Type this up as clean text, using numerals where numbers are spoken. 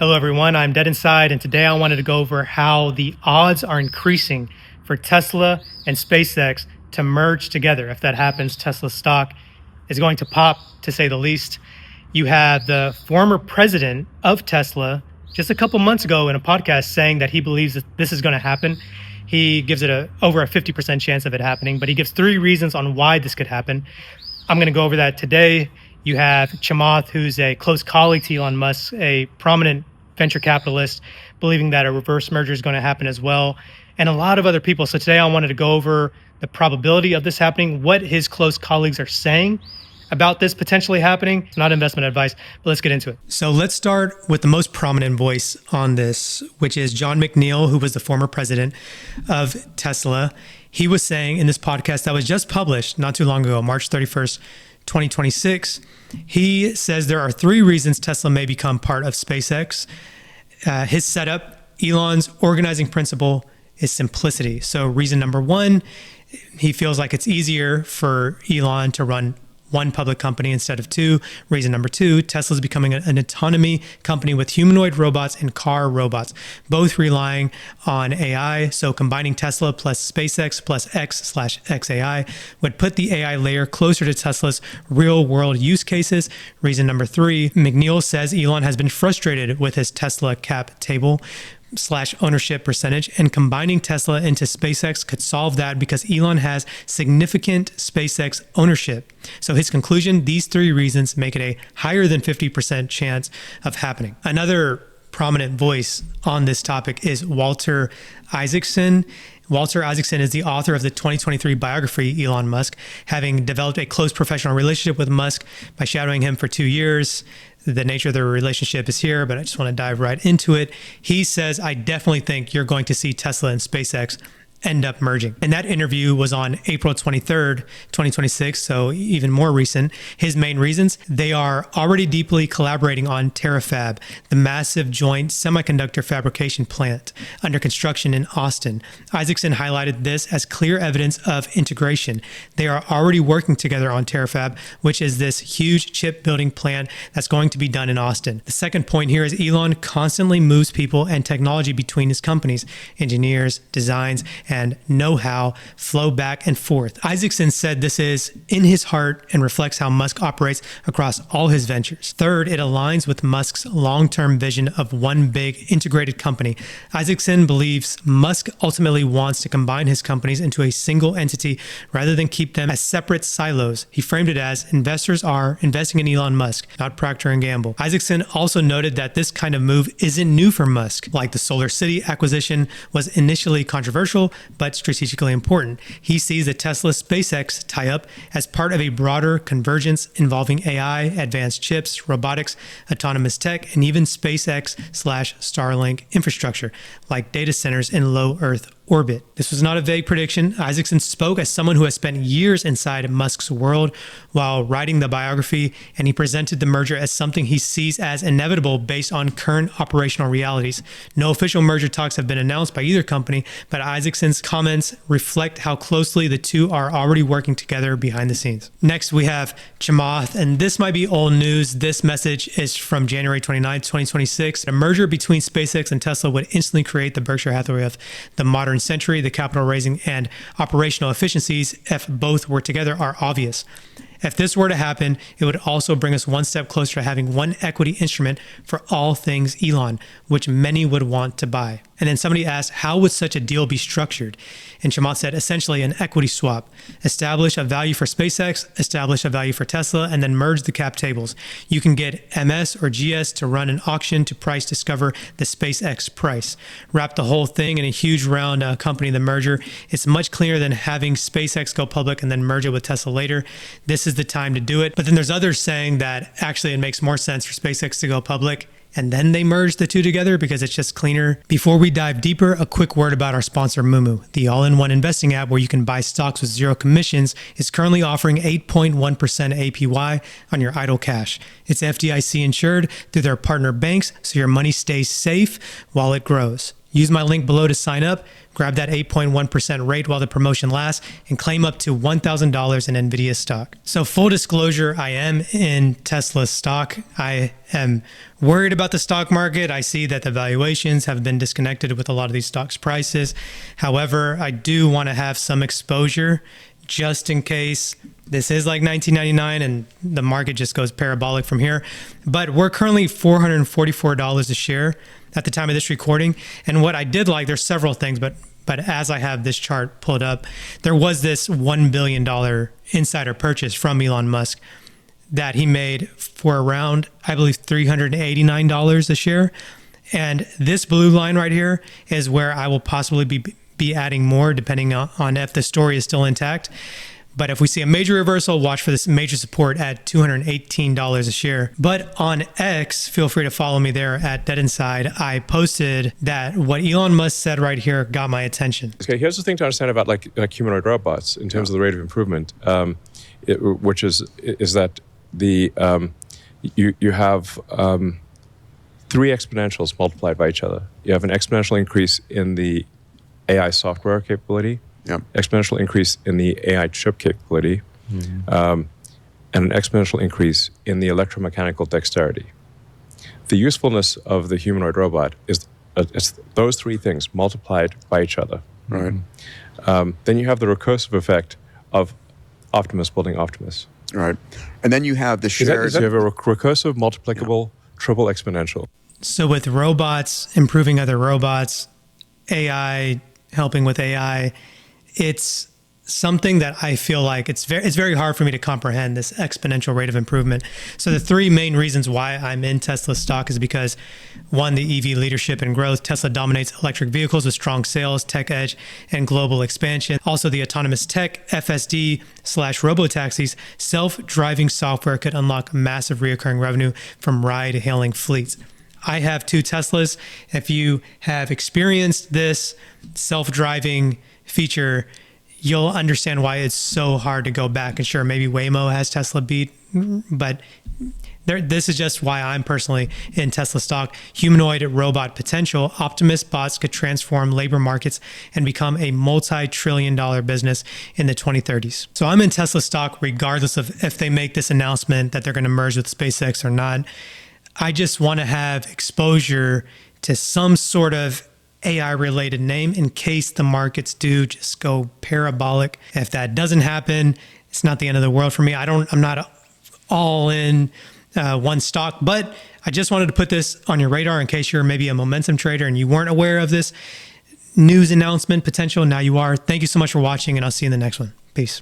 Hello, everyone. I'm Deadnsyde, and today I wanted to go over how the odds are increasing for Tesla and SpaceX to merge together. If that happens, Tesla's stock is going to pop, to say the least. You have the former president of Tesla just a couple months ago in a podcast saying that he believes that this is going to happen. He gives it over a 50% chance of it happening, but he gives 3 reasons on why this could happen. I'm going to go over that today. You have Chamath, who's a close colleague to Elon Musk, a prominent venture capitalist, believing that a reverse merger is going to happen as well, and a lot of other people. So today I wanted to go over the probability of this happening, what his close colleagues are saying about this potentially happening. It's not investment advice, but let's get into it. So let's start with the most prominent voice on this, which is John McNeill, who was the former president of Tesla. He was saying in this podcast that was just published not too long ago, March 31st, 2026, he says there are 3 reasons Tesla may become part of SpaceX. His setup, Elon's organizing principle is simplicity. So reason number 1, he feels like it's easier for Elon to run one public company instead of 2. Reason number 2, Tesla is becoming an autonomy company with humanoid robots and car robots, both relying on AI. So combining Tesla plus SpaceX plus X/XAI would put the AI layer closer to Tesla's real world use cases. Reason number 3, McNeill says Elon has been frustrated with his Tesla cap table / ownership percentage, and combining Tesla into SpaceX could solve that because Elon has significant SpaceX ownership. So his conclusion, these 3 reasons make it a higher than 50% chance of happening. Another prominent voice on this topic is Walter Isaacson. Walter Isaacson is the author of the 2023 biography, Elon Musk, having developed a close professional relationship with Musk by shadowing him for 2 years. The nature of the relationship is here, but I just want to dive right into it. He says, I definitely think you're going to see Tesla and SpaceX end up merging. And that interview was on April 23rd, 2026, so even more recent. His main reasons, they are already deeply collaborating on Terafab, the massive joint semiconductor fabrication plant under construction in Austin. Isaacson highlighted this as clear evidence of integration. They are already working together on Terafab, which is this huge chip building plant that's going to be done in Austin. The second point here is Elon constantly moves people and technology between his companies. Engineers, designs, and know-how flow back and forth. Isaacson said this is in his heart and reflects how Musk operates across all his ventures. Third, it aligns with Musk's long-term vision of one big integrated company. Isaacson believes Musk ultimately wants to combine his companies into a single entity rather than keep them as separate silos. He framed it as investors are investing in Elon Musk, not Procter & Gamble. Isaacson also noted that this kind of move isn't new for Musk. Like the Solar City acquisition was initially controversial, but strategically important. He sees the Tesla SpaceX tie-up as part of a broader convergence involving AI, advanced chips, robotics, autonomous tech, and even SpaceX/Starlink infrastructure, like data centers in low Earth orbit. This was not a vague prediction. Isaacson spoke as someone who has spent years inside Musk's world while writing the biography, and he presented the merger as something he sees as inevitable based on current operational realities. No official merger talks have been announced by either company, but Isaacson's comments reflect how closely the two are already working together behind the scenes. Next, we have Chamath, and this might be old news. This message is from January 29, 2026. A merger between SpaceX and Tesla would instantly create the Berkshire Hathaway of the modern century. The capital raising and operational efficiencies, if both were together, are obvious. If this were to happen, it would also bring us one step closer to having one equity instrument for all things Elon, which many would want to buy. And then somebody asked, how would such a deal be structured? And Chamath said, essentially an equity swap. Establish a value for SpaceX, establish a value for Tesla, and then merge the cap tables. You can get MS or GS to run an auction to price discover the SpaceX price. Wrap the whole thing in a huge round accompanying the merger. It's much cleaner than having SpaceX go public and then merge it with Tesla later. This is the time to do it. But then there's others saying that actually it makes more sense for SpaceX to go public and then they merge the two together because it's just cleaner. Before we dive deeper, a quick word about our sponsor, Moomoo. The all-in-one investing app where you can buy stocks with 0 commissions is currently offering 8.1% APY on your idle cash. It's FDIC insured through their partner banks, so your money stays safe while it grows. Use my link below to sign up, grab that 8.1% rate while the promotion lasts, and claim up to $1,000 in NVIDIA stock. So full disclosure, I am in Tesla stock. I am worried about the stock market. I see that the valuations have been disconnected with a lot of these stocks' prices. However, I do want to have some exposure just in case this is like 1999 and the market just goes parabolic from here. But we're currently $444 a share at the time of this recording. And what I did like, there's several things, but as I have this chart pulled up, there was this $1 billion insider purchase from Elon Musk that he made for around, I believe, $389 a share. And this blue line right here is where I will possibly be adding more depending on if the story is still intact. But if we see a major reversal, watch for this major support at $218 a share. But on X, feel free to follow me there at Deadnsyde. I posted that what Elon Musk said right here got my attention. Okay, here's the thing to understand about like humanoid robots in terms of the rate of improvement, which is that the you have 3 exponentials multiplied by each other. You have an exponential increase in the AI software capability. Yep. Exponential increase in the AI chip capability, and an exponential increase in the electromechanical dexterity. The usefulness of the humanoid robot is it's those 3 things multiplied by each other. Right. Then you have the recursive effect of Optimus building Optimus. Right. And then you have the shares. You have a recursive, multiplicable, triple exponential. So with robots improving other robots, AI helping with AI, it's something that I feel like it's very hard for me to comprehend, this exponential rate of improvement. So the 3 main reasons why I'm in Tesla stock is because 1, the EV leadership and growth. Tesla dominates electric vehicles with strong sales, tech edge, and global expansion. Also the autonomous tech, FSD/robotaxis, self-driving software could unlock massive recurring revenue from ride-hailing fleets. I have 2 Teslas. If you have experienced this self-driving feature, you'll understand why it's so hard to go back. And sure, maybe Waymo has Tesla beat, but this is just why I'm personally in Tesla stock. Humanoid robot potential. Optimus bots could transform labor markets and become a multi-trillion-dollar business in the 2030s. So I'm in Tesla stock regardless of if they make this announcement that they're going to merge with SpaceX or not. I just want to have exposure to some sort of AI related name in case the markets do just go parabolic. If that doesn't happen, it's not the end of the world for me. I'm not all in one stock, but I just wanted to put this on your radar in case you're maybe a momentum trader and you weren't aware of this news announcement potential. Now you are. Thank you so much for watching, and I'll see you in the next one. Peace.